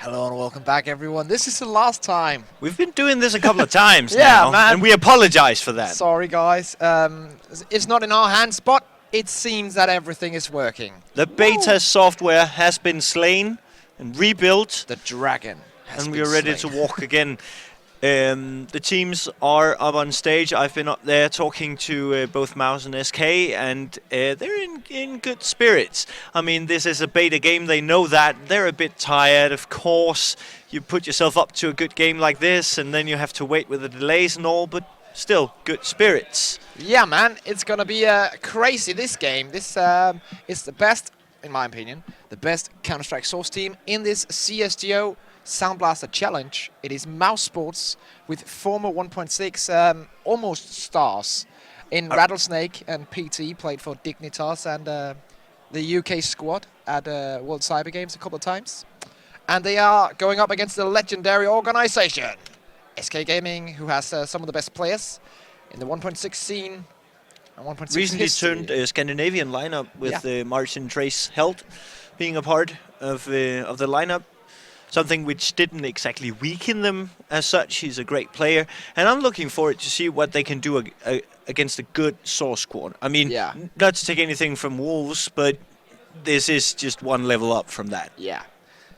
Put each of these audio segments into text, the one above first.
Hello and welcome back, everyone. This is the last time. We've been doing this a couple of times Yeah, now, man. and we apologize for that. Sorry, guys. It's not in our hands, but it seems that everything is working. The beta software has been slain and rebuilt, The dragon has and been we are ready slain. to walk again. The teams are up on stage. I've been up there talking to both Mouz and SK, and they're in good spirits. I mean, this is a beta game. They know that. They're a bit tired, of course. You put yourself up to a good game like this, and then you have to wait with the delays and all, but still good spirits. Yeah, man. It's going to be crazy, this game. This is the best, in my opinion, the best Counter-Strike Source team in this CSGO SoundBlaster challenge. It is Mouz Sports with former 1.6 almost stars in Rattlesnake and PT, played for Dignitas and the UK squad at World Cyber Games a couple of times. And they are going up against the legendary organization, SK Gaming, who has some of the best players in the 1.6 scene and 1.6 Recently history. turned a Scandinavian lineup with Martin Trace Held being a part of the lineup. Something which didn't exactly weaken them as such. He's a great player, and I'm looking forward to see what they can do against a good Source squad. I mean, not to take anything from Wolves, but this is just one level up from that. Yeah.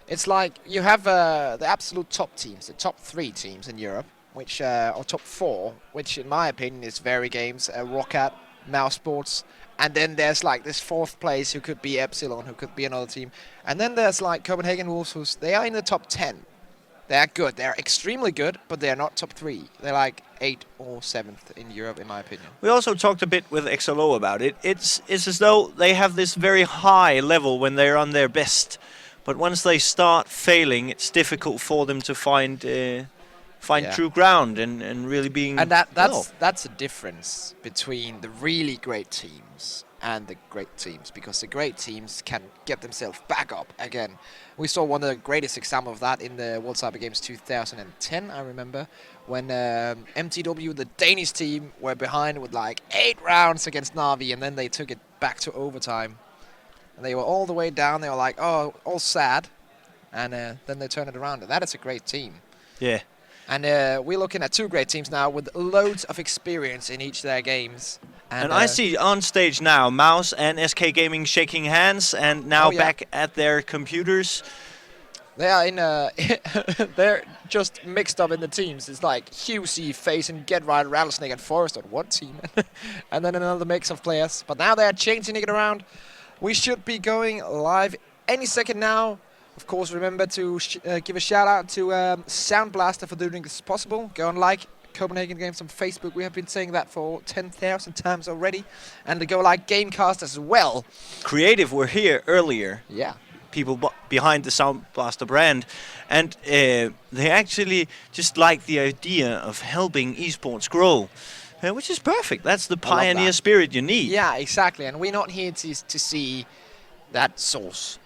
It's like you have the absolute top teams, the top 3 teams in Europe, which or top 4, which in my opinion is Very Games, Roccat, Mouz Sports, and then there's like this 4th place who could be Epsilon, who could be another team, and then there's like Copenhagen Wolves, they are in the top 10. They're good, they're extremely good, but they're not top 3. They're like 8th or 7th in Europe, in my opinion. We also talked a bit with XLO about it. It's as though they have this very high level when they're on their best. But once they start failing, it's difficult for them to find true ground and really being. And that's a difference between the really great teams and the great teams, because the great teams can get themselves back up again. We saw one of the greatest examples of that in the World Cyber Games 2010, I remember, when MTW, the Danish team, were behind with like 8 rounds against Na'Vi, and then they took it back to overtime. And they were all the way down. They were like, oh, all sad. And then they turned it around. And that is a great team. Yeah. And we're looking at 2 great teams now with loads of experience in each of their games. And I see on stage now Mouz and SK Gaming shaking hands and now back at their computers. They are in they're just mixed up in the teams. It's like QC facing Get Right, Rattlesnake and Forest on one team. And then another mix of players. But now they're changing it around. We should be going live any second now. Of course, remember to give a shout out to SoundBlaster for doing this possible. Go and like Copenhagen Games on Facebook. We have been saying that for 10,000 times already. And to go like Gamecast as well. Creative were here earlier. Yeah. People behind the SoundBlaster brand. And they actually just like the idea of helping esports grow. Which is perfect. That's the pioneer spirit you need. Yeah, exactly. And we're not here to see that Source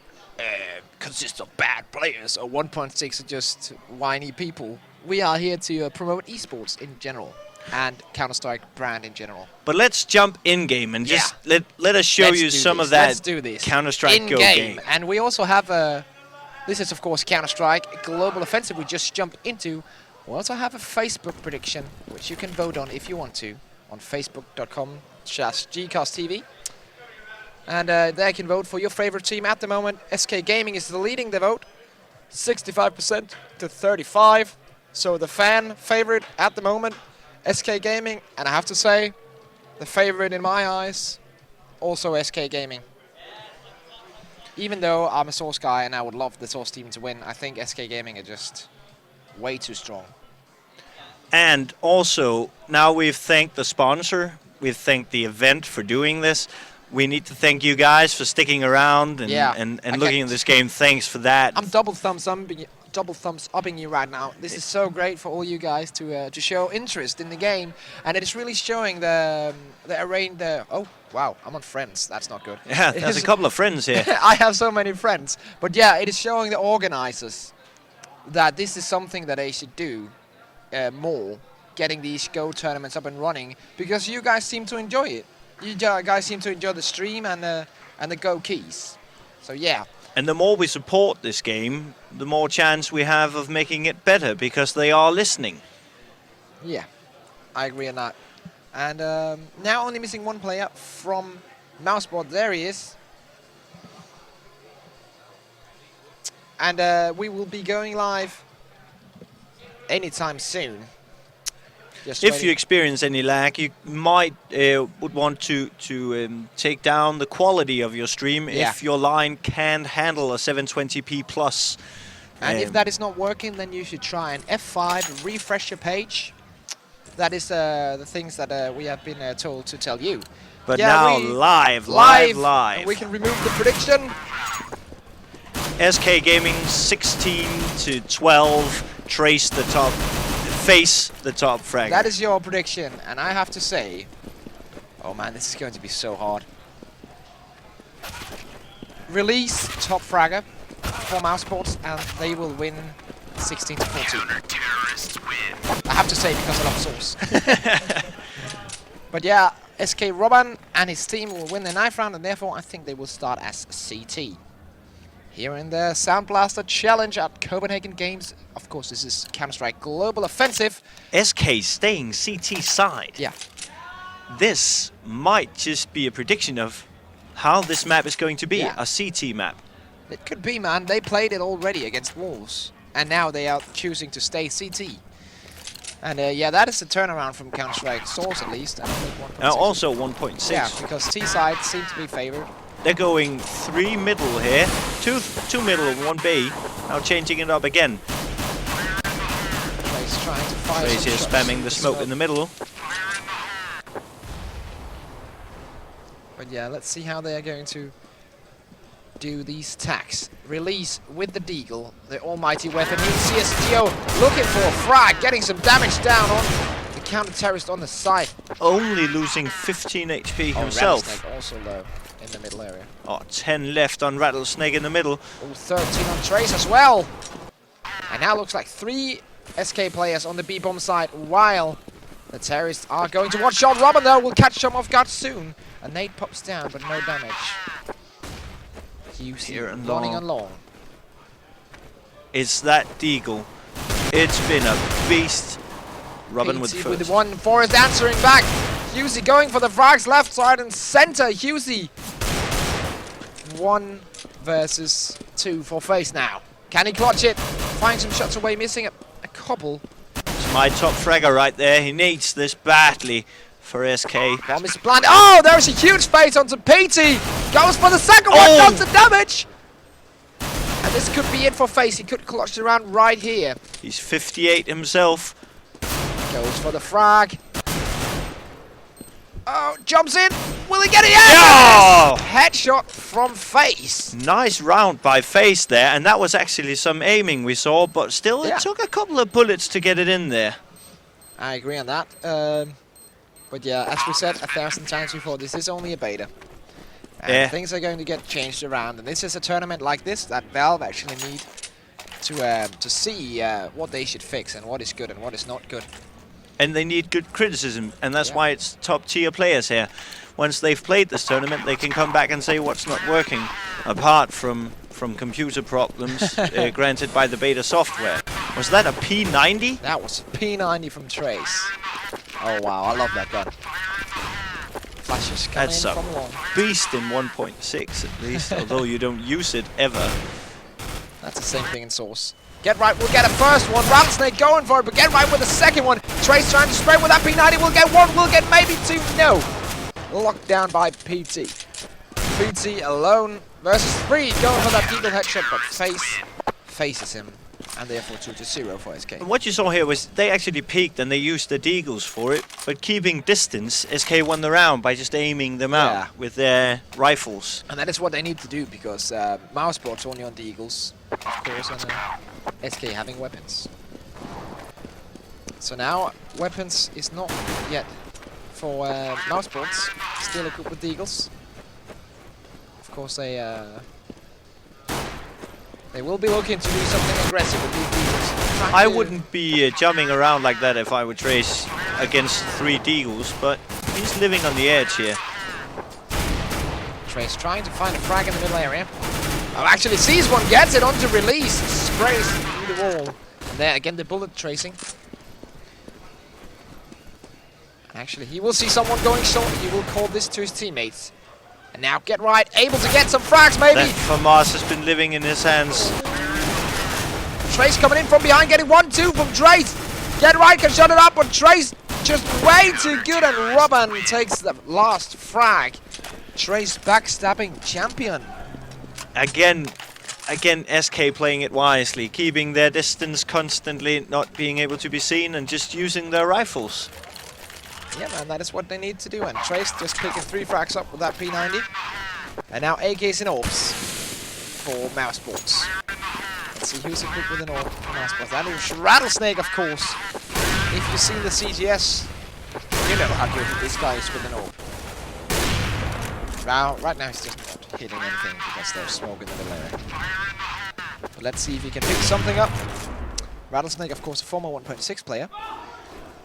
consists of bad players or 1.6 are just whiny people. We are here to promote esports in general and Counter-Strike brand in general. But let's jump in-game and just let us show you some of that Counter-Strike Go game. And we also have this is of course Counter-Strike Global Offensive we just jumped into. We also have a Facebook prediction, which you can vote on if you want to, on facebook.com/GcastTV. And there you can vote for your favorite team at the moment. SK Gaming is leading the vote, 65% to 35%. So the fan favorite at the moment, SK Gaming. And I have to say, the favorite in my eyes, also SK Gaming. Even though I'm a Source guy and I would love the Source team to win, I think SK Gaming are just way too strong. And also, now we've thanked the sponsor, we've thanked the event for doing this. We need to thank you guys for sticking around and looking at this game. Thanks for that. I'm double thumbs upping you right now. This is so great for all you guys to show interest in the game, and it is really showing the array. Oh wow, I'm on friends. That's not good. Yeah, there's a couple of friends here. I have so many friends, but yeah, it is showing the organizers that this is something that they should do more, getting these Go tournaments up and running, because you guys seem to enjoy it. You guys seem to enjoy the stream and the Go keys. So yeah. And the more we support this game, the more chance we have of making it better, because they are listening. Yeah, I agree on that. And now only missing one player from Mouseboard. There he is. And we will be going live anytime soon. Just If waiting. you experience any lag, you might would want to take down the quality of your stream if your line can't handle a 720p plus. And if that is not working, then you should try an F5, refresh your page. That is the things that we have been told to tell you. But yeah, now live. We can remove the prediction. SK Gaming 16 to 12, trace the top, face the top fragger. That is your prediction, and I have to say, oh man, this is going to be so hard. Release top fragger for Mousesports, and they will win 16 to 14. I have to say because I love Sauce. But yeah, SK Robin and his team will win the 9th round, and therefore I think they will start as CT. Here in the SoundBlaster Challenge at Copenhagen Games. Of course, this is Counter-Strike Global Offensive. SK staying CT side. Yeah. This might just be a prediction of how this map is going to be, a CT map. It could be, man. They played it already against Wolves, and now they are choosing to stay CT. And yeah, that is the turnaround from Counter-Strike Source, at least. And also 1.6. Yeah, because T-side seems to be favored. They're going 3 middle here, two middle, 1 B. Now changing it up again. Trace trying to fire Trace is spamming the smoke in the middle. But yeah, let's see how they are going to do these attacks. Release with the Deagle, the almighty weapon. Here's CSGO looking for a frag, getting some damage down on the counter-terrorist on the side. Only losing 15 HP himself. Rattlesnake also low in the middle area. Oh, 10 left on Rattlesnake in the middle. Oh, 13 on Trace as well. And now looks like 3 SK players on the B-bomb side, while the terrorists are going to watch out. Robin, though, will catch them off guard soon. A nade pops down, but no damage. Here and running on long. It's that Deagle. It's been a beast. Robin with the first. With one, Forrest answering back. Husey going for the frags left side and center. Husey. 1 versus 2 for face now. Can he clutch it? Find some shots away, missing a couple. It's my top fragger right there. He needs this badly for SK. Bomb is planted. Oh, there's a huge face onto PT. Goes for the second one, does the damage. And this could be it for face. He could clutch it around right here. He's 58 himself. Goes for the frag. Oh, jumps in. Will he get it? Yes! Yeah! Headshot from face. Nice round by face there, and that was actually some aiming we saw, but still it took a couple of bullets to get it in there. I agree on that. But yeah, as we said 1,000 times before, this is only a beta. And things are going to get changed around, and this is a tournament like this that Valve actually need to see what they should fix and what is good and what is not good. And they need good criticism, and that's why it's top tier players here. Once they've played this tournament, they can come back and say what's not working, apart from computer problems granted by the beta software. Was that a P90? That was a P90 from Trace. Oh wow, I love that gun. Flashes coming in from long. Beast in 1.6 at least, although you don't use it ever. That's the same thing in Source. Get right, we'll get a first one. Rattlesnake going for it, but get right with the second one. Trace trying to spray with that P90. We'll get 1, we'll get maybe 2. No. Locked down by PT. PT alone versus 3. Going for that Deagle headshot, but face faces him. And therefore 2-0 for SK. And what you saw here was they actually peeked and they used the Deagles for it, but keeping distance, SK won the round by just aiming them out with their rifles. And that is what they need to do, because Mousesports only on Deagles, of course, and SK having weapons. So now weapons is not yet for Mousesports, still equipped with Deagles. Of course they will be looking to do something aggressive with these Deagles. I wouldn't be jumping around like that if I were Trace against 3 Deagles, but he's living on the edge here. Trace trying to find a frag in the middle area. Oh, actually sees one, gets it onto release, sprays through the wall. And there again the bullet tracing. Actually, he will see someone going short. He will call this to his teammates. And now Get Right, able to get some frags maybe. That FAMAS has been living in his hands. Trace coming in from behind, getting 1-2 from Trace. Get Right can shut it up, but Trace just way too good, and Robin takes the last frag. Trace backstabbing champion. Again, SK playing it wisely, keeping their distance constantly, not being able to be seen, and just using their rifles. Yeah, man, that is what they need to do. And Trace just picking 3 frags up with that P90. And now AKs and orbs for Mouse Sports. Let's see who's equipped with an orb for Mouse Sports. That is Rattlesnake, of course. If you see the CGS, you know how good this guy is with an orb. Right now he's just not hitting anything because there's smoke in the middle area. But let's see if he can pick something up. Rattlesnake, of course, a former 1.6 player.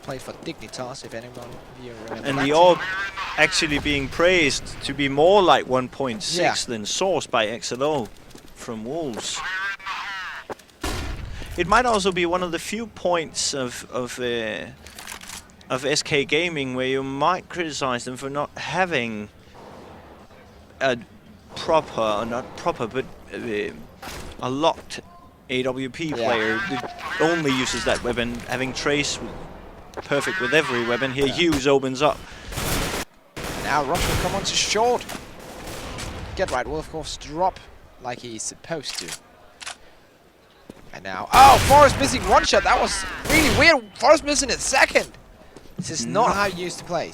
Played for Dignitas, if anyone of you remember. And that. the orb actually being praised to be more like 1.6 than Source by XLO from Wolves. It might also be one of the few points of SK Gaming where you might criticize them for not having a proper, or not proper, but a locked AWP player that only uses that weapon, having Trace perfect with every weapon. Here Hughes opens up. Now Rush will come on to short. Get Right will of course drop like he's supposed to. And now, oh, Forrest missing one shot. That was really weird. Forrest missing it second. This is not how you used to play.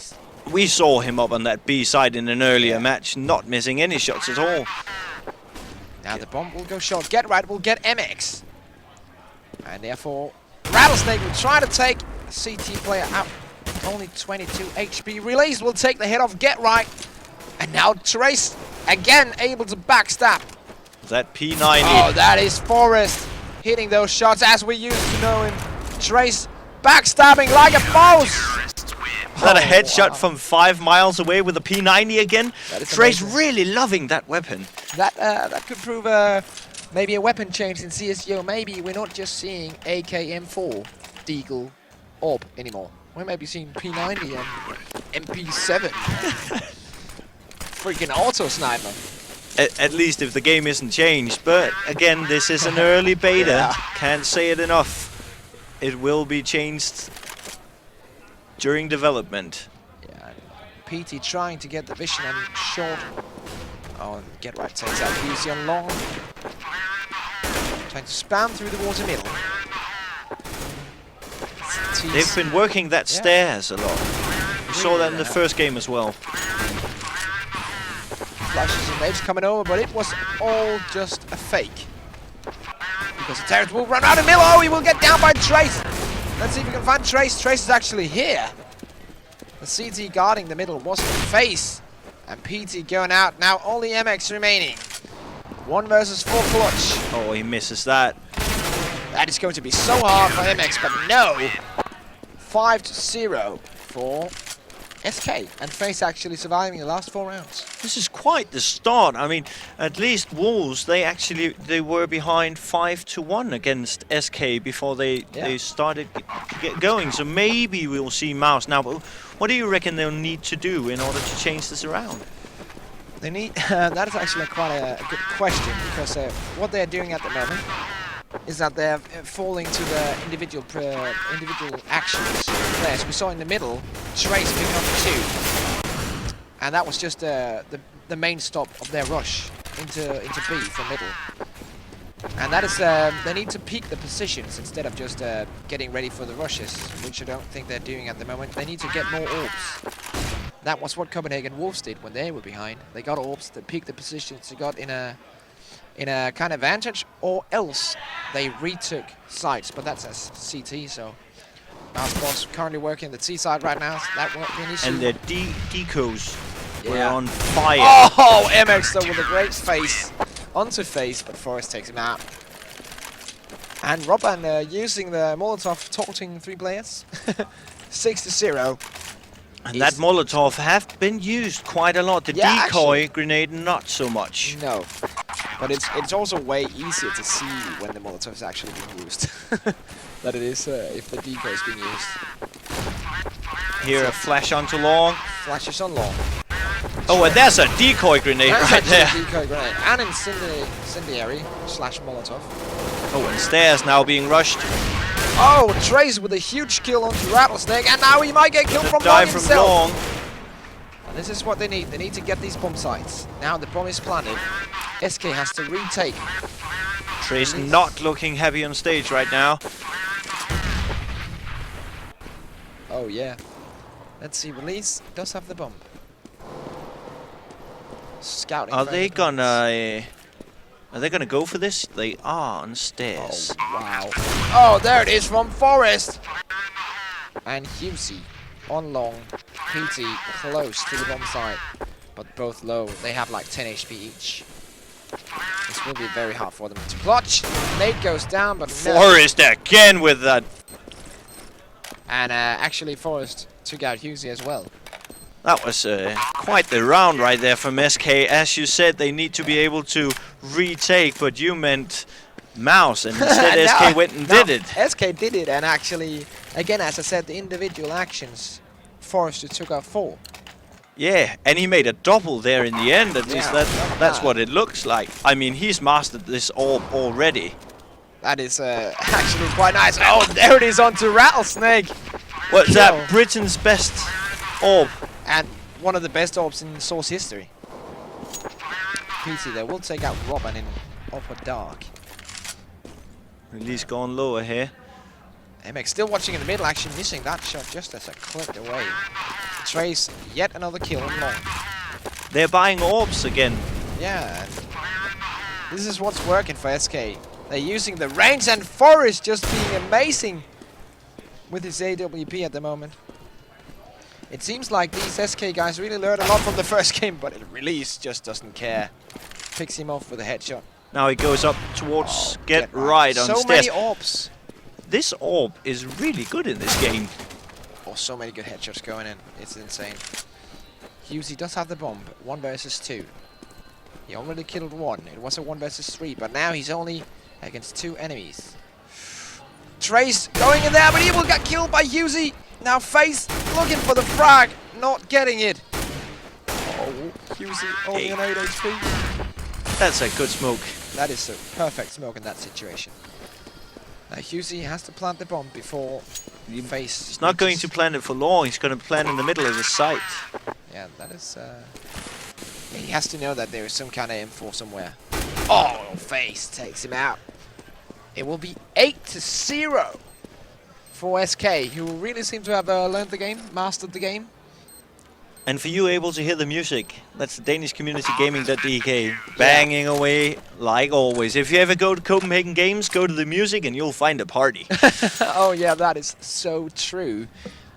We saw him up on that B side in an earlier match, not missing any shots at all. Now the bomb will go short. Get Right will get MX. And therefore, Rattlesnake will try to take a CT player out. Only 22 HP. Release will take the hit off Get Right. And now Trace again able to backstab. That P90. Oh, that is Forrest hitting those shots as we used to know him. Trace backstabbing like a mouse. Is that a headshot from 5 miles away with a P90 again? Trace really loving that weapon. That could prove maybe a weapon change in CSGO. Maybe we're not just seeing AK-M4 Deagle Orb anymore. We may be seeing P90 and MP7. Freaking auto sniper. At least if the game isn't changed. But again, this is an early beta. Can't say it enough. It will be changed during development. Yeah, PT trying to get the vision on short. Oh, Get Right takes out Easy on long. Trying to spam through the water middle. They've been working that stairs a lot. We saw that in the first game as well. Flashes and waves coming over, but it was all just a fake. Because the Terrence will run out of middle. Oh, he will get down by Trace. Let's see if we can find Trace. Trace is actually here. The CT guarding the middle was face. And PT going out. Now only MX remaining. 1 versus 4 clutch. Oh, he misses that. That is going to be so hard for MX, but no. 5-0 for SK, and Face actually surviving the last 4 rounds. This is quite the start. I mean, at least Wolves, they were behind 5-1 against SK before they started get going. So maybe we'll see Mouse now. But what do you reckon they'll need to do in order to change this around? They need. That is actually quite a good question, because what they're doing at the moment is that they're falling to the individual actions players. We saw in the middle, Trace picking up 2, and that was just the main stop of their rush into B from middle. And that is they need to peak the positions instead of just getting ready for the rushes, which I don't think they're doing at the moment. They need to get more orbs. That was what Copenhagen Wolves did when they were behind. They got orbs, they peaked the positions, they got in a kind of advantage, or else they retook sides, but that's as CT, so Mouse Boss currently working the T side right now, so that won't be an issue. And their decos were on fire. Oh, MX though with a great face onto face, but Forrest takes him out. And Robin using the Molotov taunting 3 players. 6-0. And that Molotov have been used quite a lot. The decoy grenade, not so much. No. But it's also way easier to see when the Molotov is actually being used than it is if the decoy is being used. Here a flash onto long. Flashes on long. Oh, and there's a decoy grenade right there. Decoy grenade. And incendiary slash Molotov. Oh, and stairs now being rushed. Oh, Trace with a huge kill onto Rattlesnake, and now he might get killed from long Dive from himself. long. And this is what they need. They need to get these bomb sites. Now the bomb is planted. SK has to retake. Trace not looking happy on stage right now. Oh yeah. Let's see. Release does have the bomb. Scouting. Are they gonna go for this? They are on stairs. Oh wow. Oh, there it is from Forest. And Husey on long. PT close to the bomb site, but both low. They have like 10 HP each. This will be very hard for them to clutch. Nate goes down, but no. Forest again with that. And actually Forest took out Husey as well. That was quite the round right there from SK. As you said, they need to be able to retake, but you meant Mouz, and instead SK went and did it. SK did it, and actually, again, as I said, the individual actions, Forrester took out 4. Yeah, and he made a double there in the end. At least that's bad. what it looks like. I mean, he's mastered this orb already. That is actually quite nice. Oh, there it is onto Rattlesnake. What's that? Britain's best orb. And one of the best orbs in Source history. PT there will take out Robin in Upper Dark. Release gone lower here. MX still watching in the middle, actually missing that shot just as it clipped away. Trace, yet another kill on long. They're buying orbs again. Yeah, this is what's working for SK. They're using the range, and Forrest just being amazing with his AWP at the moment. It seems like these SK guys really learned a lot from the first game, but Release just doesn't care. Picks him off with a headshot. Now he goes up towards get right on so stairs. many orbs. This orb is really good in this game. Oh, so many good headshots going in. It's insane. Husey does have the bomb. 1 versus 2. He already killed 1. It was a 1 versus 3, but now he's only against 2 enemies. Trace going in there, but he will get killed by Husey. Now Face looking for the frag, not getting it. Oh, Husey only an 8 HP. That's a good smoke. That is a perfect smoke in that situation. Now Husey has to plant the bomb before Face. He's not going to plant it for long. He's going to plant in the middle of the site. Yeah, that is. He has to know that there is some kind of info somewhere. Oh, Face takes him out. It will be 8-0 for SK, who really seem to have learned the game, mastered the game. And for you able to hear the music, that's the Danish Community Gaming.dk, banging away like always. If you ever go to Copenhagen Games, go to the music and you'll find a party. Oh yeah, that is so true.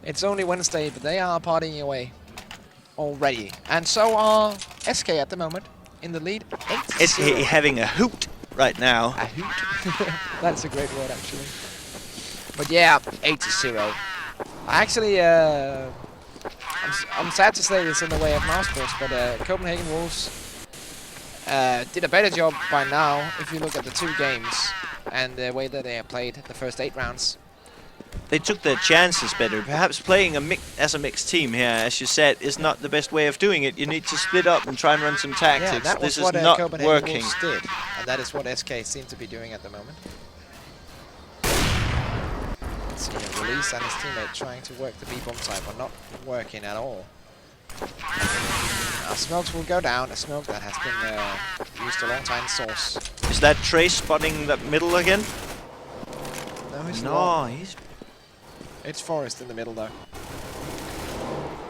It's only Wednesday, but they are partying away already. And so are SK at the moment, in the lead. SK having a hoot right now. A hoot. That's a great word, actually. But yeah, 8-0. Actually, I'm sad to say this in the way of Mousesports, but Copenhagen Wolves did a better job by now if you look at the 2 games and the way that they have played the first 8 rounds. They took their chances better. Perhaps playing as a mixed team here, as you said, is not the best way of doing it. You need to split up and try and run some tactics. Yeah, that was this what is not Copenhagen working. Wolves did, and that is what SK seem to be doing at the moment. Let's see, Release and his teammate trying to work the B-bomb side, but not working at all. Now smokes will go down, a smoke that has been used a long time in Source. Is that Trace spotting that middle again? No, he's No, not. It's Forrest in the middle, though.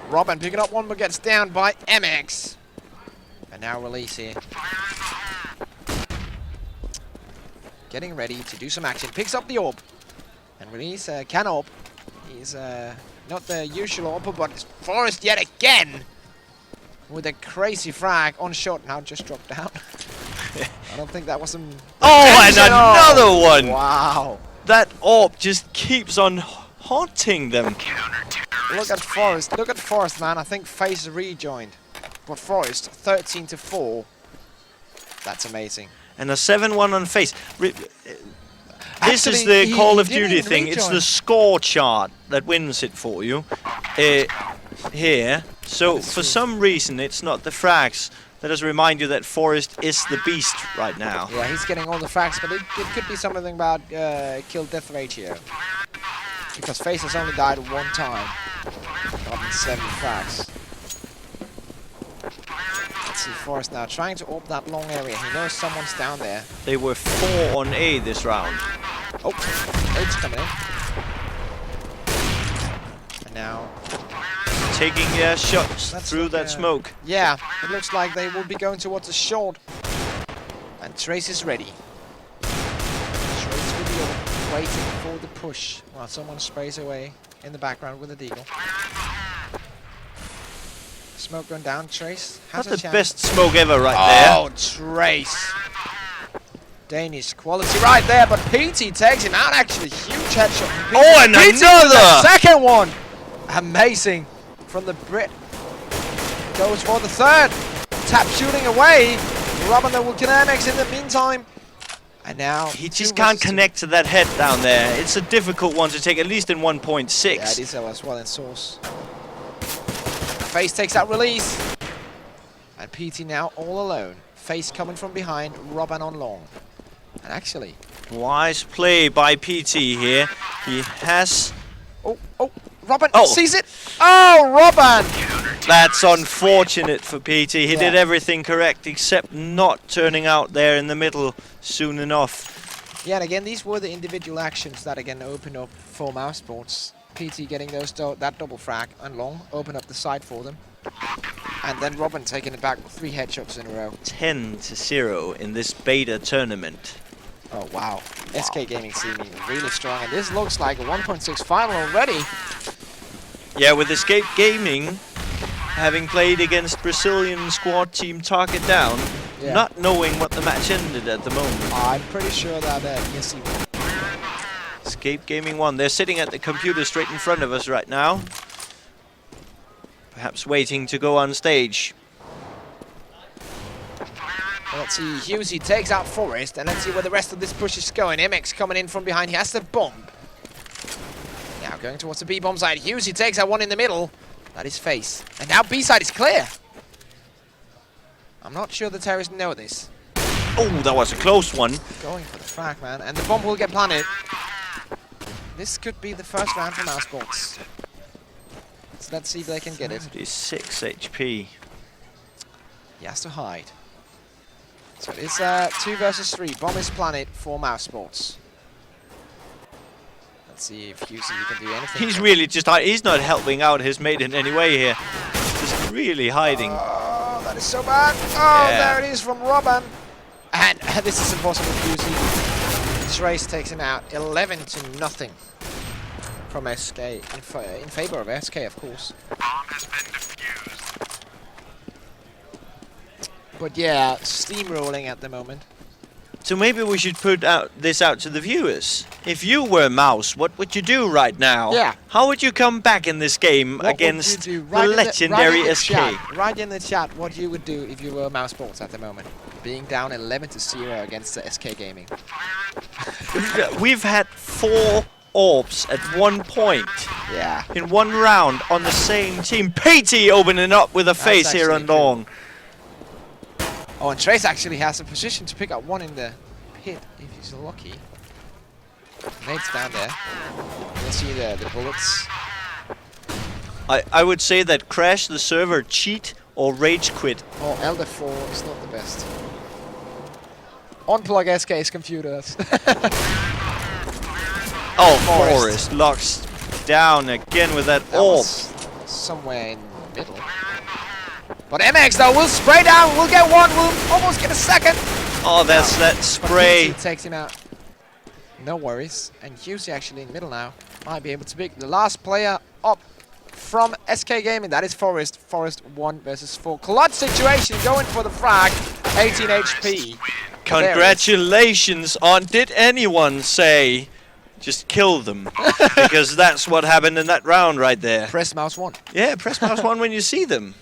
Robin picking up one, but gets down by MX. And now Release here. Getting ready to do some action. Picks up the orb. And Release can orb. He's not the usual orb, but it's Forrest yet again. With a crazy frag on shot. Now just dropped down. I don't think that was some... Oh, and another one! Wow. That orb just keeps on haunting them. Look at Forrest. Look at Forrest, man. I think Face rejoined. But Forrest, 13-4. That's amazing. and a 7-1 on face. This is Actually, the Call of he didn't Duty even thing. It's rejoin. the score chart that wins it for you here. So for some reason, it's not the frags. Let us remind you that Forrest is the beast right now. Yeah, he's getting all the frags, but it could be something about kill-death ratio. Because Face has only died one time. Gotten 7 frags. Let's see, Forrest now trying to open that long area. He knows someone's down there. They were 4 on A this round. Oh, H coming in. And now taking their shots That's through like that smoke. Yeah, it looks like they will be going towards the short. And Trace is ready. Trace will be waiting for the push while someone sprays away in the background with a deagle. Smoke going down, Trace has Not a the chance. best smoke ever right there. Oh, Trace. Danish quality right there, but PT takes him out. Actually, huge headshot from PT. Oh, and PT with another! the second one. Amazing from the Brit. Goes for the third. Tap shooting away. Robin will get MX in the meantime. And now He just can't connect to that head down there. It's a difficult one to take, at least in 1.6. Yeah, it is as well in source. Face takes that release. And PT now all alone. Face coming from behind, Robin on long. And actually... Wise play by PT here. He has... Oh, Robin Oh. sees it. Oh, Robin! That's unfortunate for PT. He Yeah. did everything correct except not turning out there in the middle soon enough. Yeah, and again, these were the individual actions that again opened up for Mouse Sports. PT getting those that double frag and long, open up the side for them. And then Robin taking it back with 3 headshots in a row. 10-0 in this beta tournament. Oh, wow. SK Gaming seeming really strong. And this looks like a 1.6 final already. Yeah, with Escape Gaming having played against Brazilian squad team Target Down, Yeah. not knowing what the match ended at the moment. I'm pretty sure that yes, he will. Escape Gaming won. They're sitting at the computer straight in front of us right now. Perhaps waiting to go on stage. Well, let's see, Husey takes out Forrest, and let's see where the rest of this push is going. MX coming in from behind, he has the bomb. Now going towards the B-bomb side, Husey takes out one in the middle. That is Face. And now B side is clear. I'm not sure the terrorists know this. Oh, that was a close one. Going for the frag, man, and the bomb will get planted. This could be the first round for Mouse Sports. So let's see if they can get it. 36 HP. He has to hide. So it's 2 versus 3. Bomb is planted for Mouse Sports. Let's see if Husey can do anything. He's really just, he's not helping out his mate in any way here. Just really hiding. Oh, that is so bad. Oh, Yeah. there it is from Robin. And this is impossible for Husey. Trace takes him out 11-0 from SK in favor of SK, of course. But yeah, steamrolling at the moment. So maybe we should put this out to the viewers. If you were Mouse, what would you do right now? Yeah. How would you come back in this game What would against you do? the legendary SK? Write in the chat what you would do if you were Mouse Sports at the moment. Being down 11-0 against the SK Gaming. We've had 4 orbs at one point Yeah. in one round on the same team. PT opening up with a face here on actually long. Oh, and Trace actually has a position to pick up one in the pit if he's lucky. Nate's down there. You'll see the bullets. I would say that crash the server, cheat, or rage quit. Oh, Elder 4 is not the best. Unplug SK's computers. Oh, Forrest. Forrest locks down again with that That orb. was somewhere in the middle. But MX though will spray down, we'll get one, we'll almost get a second. Oh, that's that But spray. PT takes him out. No worries. And Husey actually in the middle now. Might be able to pick the last player up from SK Gaming. That is Forrest. Forrest 1 versus 4. Clutch situation going for the frag. 18 HP. Congratulations on, did anyone say just kill them? Because that's what happened in that round right there. Press mouse 1. Yeah, press mouse 1 when you see them.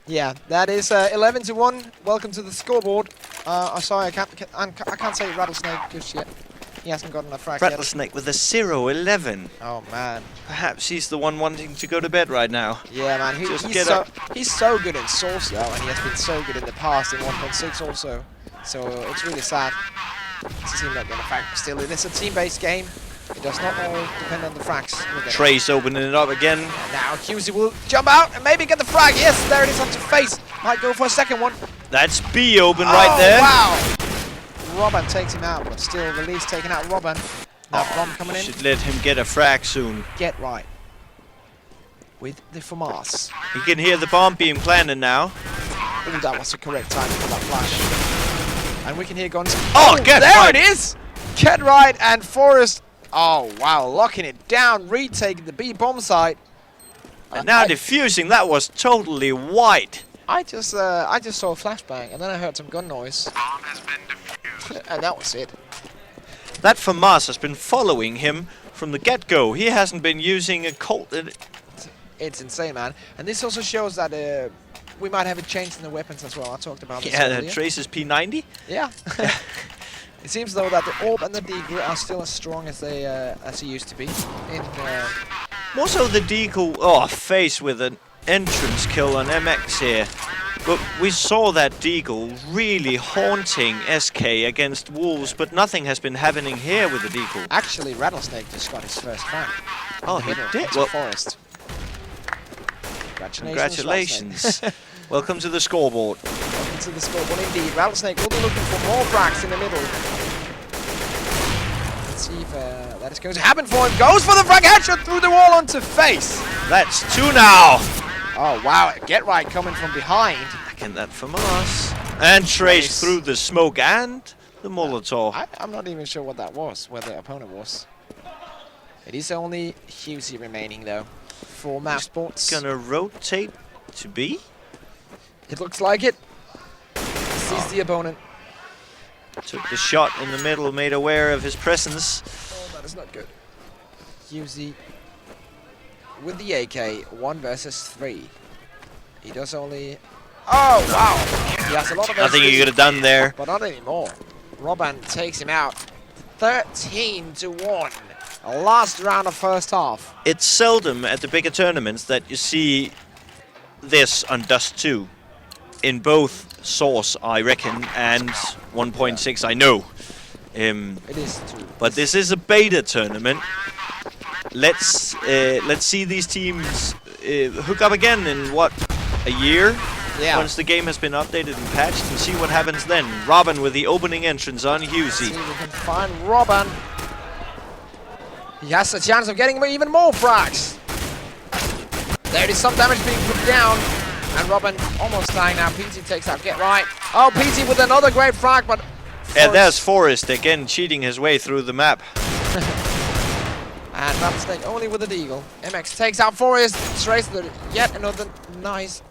Yeah, that is 11-1. Welcome to the scoreboard. Sorry, I can't say Rattlesnake just yet. He hasn't gotten a frag yet. Rattlesnake with a 0-11. Oh man. Perhaps he's the one wanting to go to bed right now. Yeah, man. He's so good in Source though, and he has been so good in the past in 1.6 also. So it's really sad to see him not getting a frag. Still, it is a team-based game. It does not all depend on the frags. Trace opening it up again. And now QZ will jump out and maybe get the frag. Yes, there it is onto face. Might go for a second one. That's B open right there. Wow. Robin takes him out, but still release taking out Robin. Now bomb coming in. Should let him get a frag soon. Get right. With the FAMAS. You can hear the bomb being planted now. Oh, that was the correct timing for that flash. And we can hear guns. Oh, get there right. It is! Get right and Forrest. Oh, wow, locking it down, retaking the B bomb site. And now defusing, that was totally white. I just saw a flashbang, and then I heard some gun noise. Bomb has been defused. And that was it. That FAMAS has been following him from the get-go. He hasn't been using a Colt. It's insane, man. And this also shows that we might have a change in the weapons as well. I talked about this earlier. Yeah, Trace's P90. Yeah. It seems though that the AWP and the Deagle are still as strong as they used to be. More so the Deagle, face with an entrance kill on MX here. But we saw that Deagle really haunting SK against Wolves, but nothing has been happening here with the Deagle. Actually, Rattlesnake just got his first frag. Oh, he did? Well, Forest. Congratulations. Welcome to the scoreboard. Welcome to the scoreboard indeed. Rattlesnake will be looking for more frags in the middle. Let's see if that is going to happen for him. Goes for the frag headshot through the wall onto face. That's 2 now. Oh, wow. Get right coming from behind. Again, that FAMAS. And Trace through the smoke and the Molotov. I'm not even sure what that was, where the opponent was. It is only Husey remaining, though, for Mouz Sports. Gonna rotate to B. It looks like it. Sees the opponent. Took the shot in the middle, made aware of his presence. Oh, that is not good. Husey with the AK, 1 versus 3. He does only... Oh, wow! He has a lot of... Nothing he could have done there. But not anymore. Robin takes him out. 13-1. Last round of first half. It's seldom at the bigger tournaments that you see this on Dust 2. In both Source, I reckon, and 1.6, I know. It is too. But this is a beta tournament. Let's see these teams hook up again in what, a year? Yeah. Once the game has been updated and patched, and see what happens then. Robin with the opening entrance on Husey. See if we can find Robin. He has a chance of getting even more frags. There is some damage being put down. And Robin almost dying now. PT takes out Get Right. Oh, PT with another great frag, but... And there's Forrest again cheating his way through the map. And Rattlesnake only with the Deagle. MX takes out Forrest. Trace yet another nice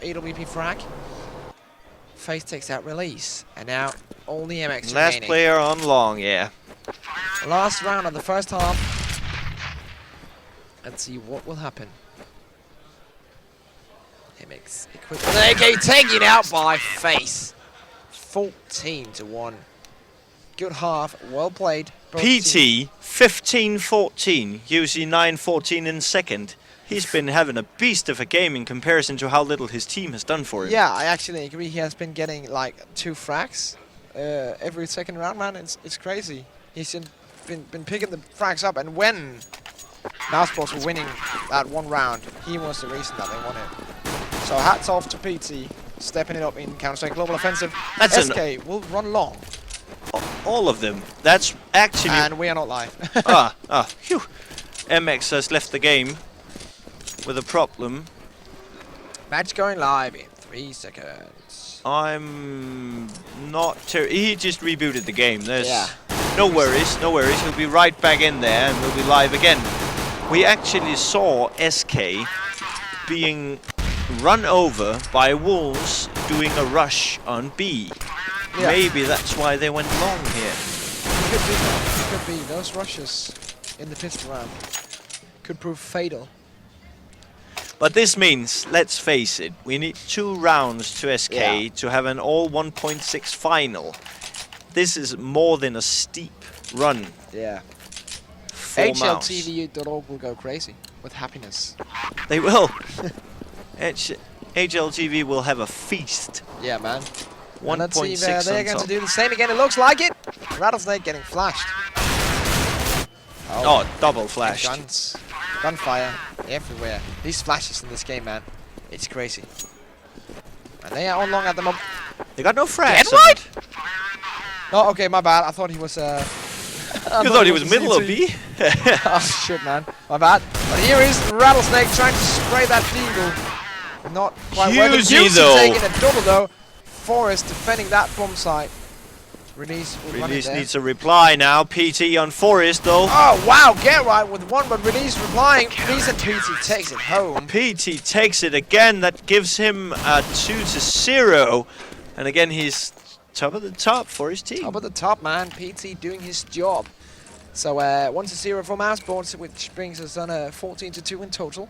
AWP frag. Face takes out Release. And now only MX Last remaining. player on long, yeah. Last round of the first half. Let's see what will happen. MX equipped with an AK, taken out by Face. 14-1. Good half, well played. PT 15-14, Husey 9-14 in second. He's been having a beast of a game in comparison to how little his team has done for him. Yeah, I actually agree. He has been getting like 2 frags every second round, man. It's crazy. He's been picking the frags up, and when Mouz Sports were winning that one round, he was the reason that they won it. So hats off to PT, stepping it up in Counter-Strike Global Offensive. That's SK will run long. All of them. That's actually... And we are not live. Phew. MX has left the game with a problem. Match going live in 3 seconds. I'm not... He just rebooted the game. There's Yeah. no worries, no worries. He'll be right back in there and we'll be live again. We actually saw SK being run over by Wolves doing a rush on B. Yeah. Maybe that's why they went long here. Could be, though. Could be. Those rushes in the pistol round could prove fatal. But this means, let's face it, we need 2 rounds to SK to have an all 1.6 final. This is more than a steep run. Yeah. For Mouz. HLTV.org will go crazy with happiness. They will. HLTV will have a feast. Yeah, man. 1.6 they're going to do the same again. It looks like it. Rattlesnake getting flashed. Oh, double flashed. Guns. Gunfire everywhere. These flashes in this game, man. It's crazy. And they are on long at the moment. They got no frags. Edward? Oh, okay, my bad. I thought he was... You thought he was middle of B? Oh, shit, man. My bad. But here is Rattlesnake trying to spray that Deagle. Not quite working. Hughesy, though. Taking a double, though. Forest defending that bomb site. Release needs a reply now. PT on Forest, though. Oh, wow. Get right with one, but Release replying. Release and PT takes it home. PT takes it again. That gives him a 2-0. And again, he's top of the top for his team. Top of the top, man. PT doing his job. So 1-0 for Mouse, which brings us on a 14-2 in total.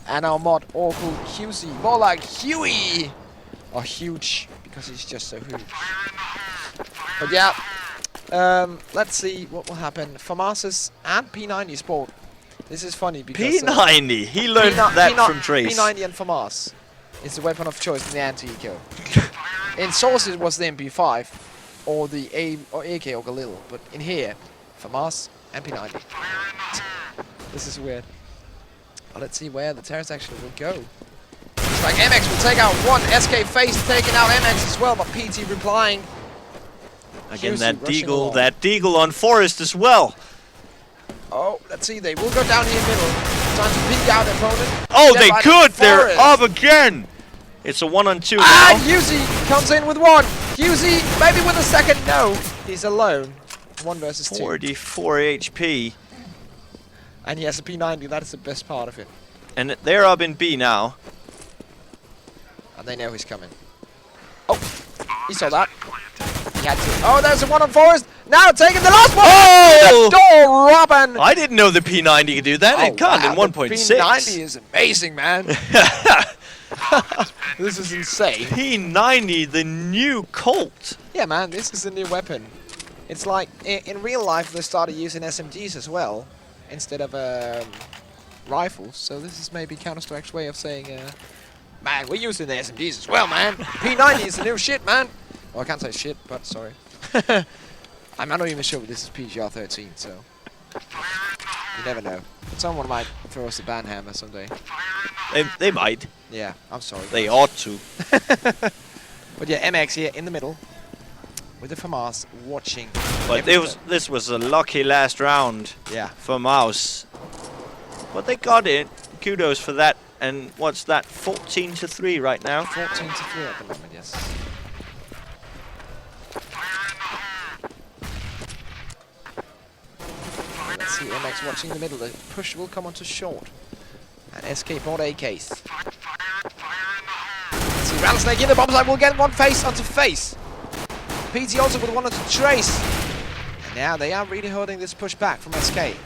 And our mod Oracle QC, more like Huey, or huge because he's just so huge. But yeah, let's see what will happen. FAMAS's and P90 Sport. This is funny because P90, he learned that from Trace. P90 and FAMAS is the weapon of choice in the anti-eco. In Source it was the MP5 or the AK or Galil, but in here, FAMAS and P90. This is weird. Well, let's see where the terrace actually will go. Looks like MX will take out one. SK Face taking out MX as well, but PT replying. Again, that Deagle on Forest as well. Oh, let's see. They will go down here in middle. Time to peek out their opponent. Oh, they could. They're up again. It's a 1-on-2 now. And Hughesy comes in with one. Hughesy maybe with a second. No, he's alone. 1 versus 2. 44 HP. And he has a P90, that is the best part of it. And they're up in B now. And they know he's coming. Oh, he saw that. He had to. Oh, there's a 1 on Forest. Now taking the last one. Oh! The door, Robin. I didn't know the P90 could do that. It can't in 1.6. P90 is amazing, man. This is insane. P90, the new Colt. Yeah, man, this is a new weapon. It's like, in real life, they started using SMGs as well, instead of rifles. So this is maybe Counter-Strike's way of saying, man, we're using the SMGs as well, man. P90 is the new shit, man. Well, I can't say shit, but sorry. I'm not even sure if this is PGR13, so you never know. But someone might throw us a ban hammer someday. They might. Yeah, I'm sorry. They ought to. But yeah, MX here in the middle with the FAMAS watching. But this was a lucky last round for Mouz. But they got it. Kudos for that. And what's that? 14-3 right now. 14-3 at the moment, yes. Let's see, MX watching the middle. The push will come onto short. And SK bought AKs. Let's see, Rattlesnake in the bomb site will get one face onto face. PT also with one onto Trace. And now they are really holding this push back from SK.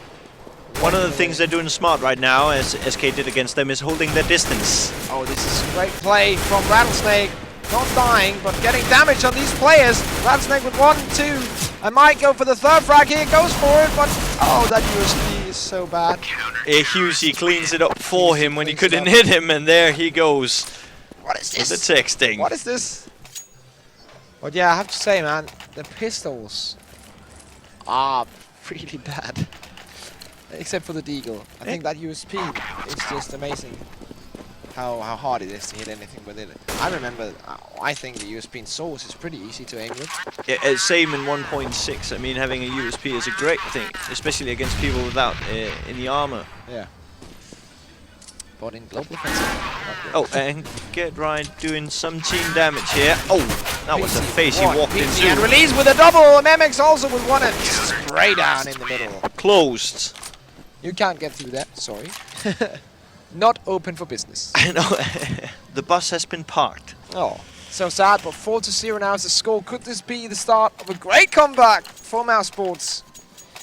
One of the things they're doing smart right now, as SK did against them, is holding their distance. Oh, this is a great play from Rattlesnake. Not dying, but getting damage on these players. Rattlesnake with 1, 2. I might go for the third frag here. Goes for it, but oh, that USP is so bad. Hughesy cleans it up for him when he couldn't hit him, and there he goes. What is this? The texting. What is this? But yeah, I have to say, man, the pistols are really bad. Except for the Deagle. I think that USP is just amazing. How hard it is to hit anything with it. I remember, I think the USP in Source is pretty easy to aim with. Yeah, same in 1.6. I mean, having a USP is a great thing, especially against people without any armor. Yeah. But in global offensive. Oh, and Get Right doing some team damage here. Oh, that was a face he walked into. And Release with a double. MX also with one and spray down in the middle. Closed. You can't get through that, sorry. Not open for business. I know. The bus has been parked. Oh, so sad, but 4-0 now is the score. Could this be the start of a great comeback for Mouse Sports?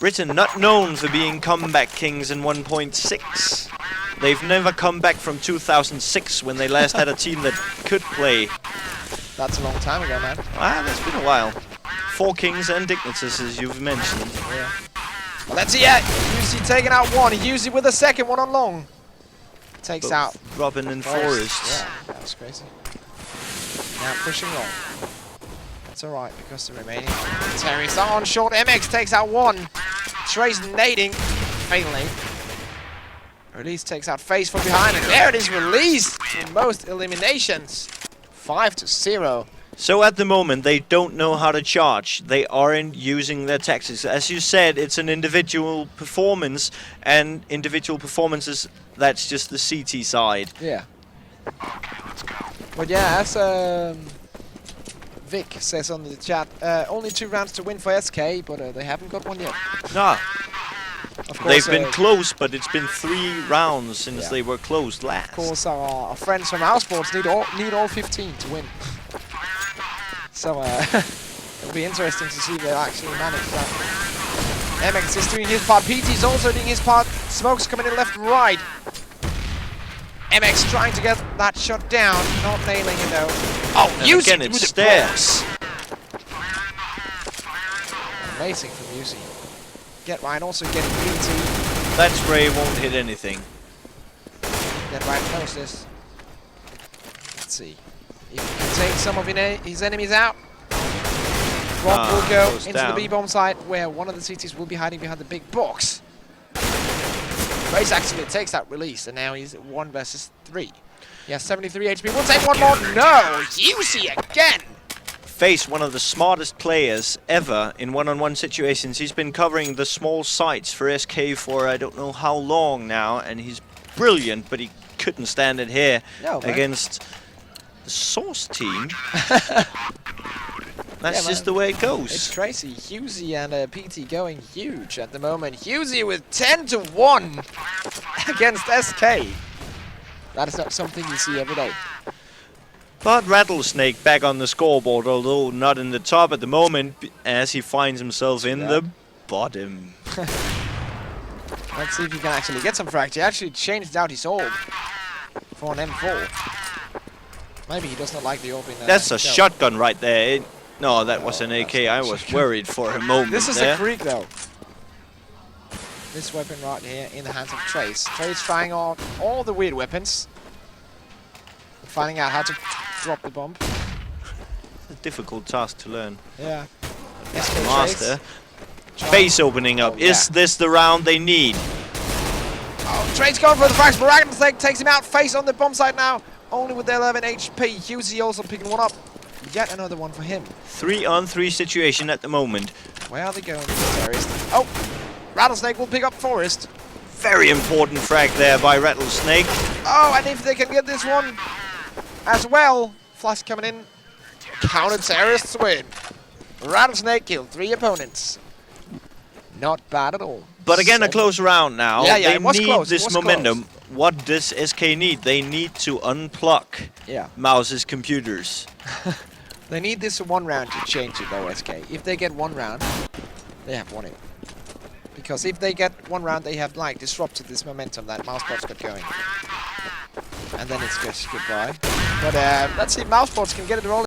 Britain not known for being comeback kings in 1.6. They've never come back from 2006 when they last had a team that could play. That's a long time ago, man. Ah, that's been a while. 4 kings and dignitas, as you've mentioned. Yeah. Well, let's see. Yeah, UC taking out one. UC with the second one on long. Takes Both out Robin and Forrest. Yeah, that was crazy. Now pushing long. That's alright because the remaining Terry's on short. MX takes out one. Trace nading. Finally. Release takes out Face from behind, and there it is, released for most eliminations. 5-0. So at the moment, they don't know how to charge. They aren't using their tactics. As you said, it's an individual performance, and individual performances, that's just the CT side. Yeah. But yeah, as Vic says on the chat, only 2 rounds to win for SK, but they haven't got one yet. No. Of course, They've been close, but it's been 3 rounds since they were closed last. Of course, our friends from our sports need all 15 to win. So it'll be interesting to see if they actually manage that. MX is doing his part. PT's also doing his part. Smoke's coming in left and right. MX trying to get that shot down, not nailing it though. Oh, using it with the stairs. Amazing from Yuzi. Get right, also getting PT. That spray won't hit anything. Get right closest. Let's see if he can take some of his enemies out. Rob will go into the B-bomb site where one of the CTs will be hiding behind the big box. Race actually takes that release, and now he's 1 versus 3. He has 73 HP. We'll take one more. No! Yuzi again! Face, one of the smartest players ever in one-on-one situations. He's been covering the small sites for SK for I don't know how long now, and he's brilliant, but he couldn't stand it here against the Source team. That's just the way it goes. It's crazy. Hughesy and PT going huge at the moment. Hughesy with 10-1 against SK. That is not something you see every day. But Rattlesnake back on the scoreboard, although not in the top at the moment, as he finds himself in the bottom. Let's see if he can actually get some frags. He actually changed out his orb for an M4. Maybe he does not like the orb in That's a shotgun right there. No, that was an AK. I was worried for a moment. This is a creek though. This weapon right here in the hands of Trace. Trace trying out all the weird weapons. Finding out how to drop the bomb. A difficult task to learn. Yeah. Master. Face opening up. Is this the round they need? Oh, Trace going for the frags. Rattlesnake takes him out. Face on the bomb site now. Only with 11 HP. Hughesy also picking one up. Yet another one for him. 3-on-3 situation at the moment. Where are they going? Oh, Rattlesnake will pick up Forrest. Very important frag there by Rattlesnake. Oh, and if they can get this one as well. Flash coming in. Counter terrorists win. Rattlesnake killed 3 opponents. Not bad at all. But again, a close round now. Yeah, they it was need close. this momentum. What does SK need? They need to unplug Mouz's computers. They need this 1 round to change it though, SK. If they get 1 round, they have won it. Because if they get 1 round, they have like disrupted this momentum that Mousebots got going. And then it's just goodbye. But let's see if Mousebots can get it rolling.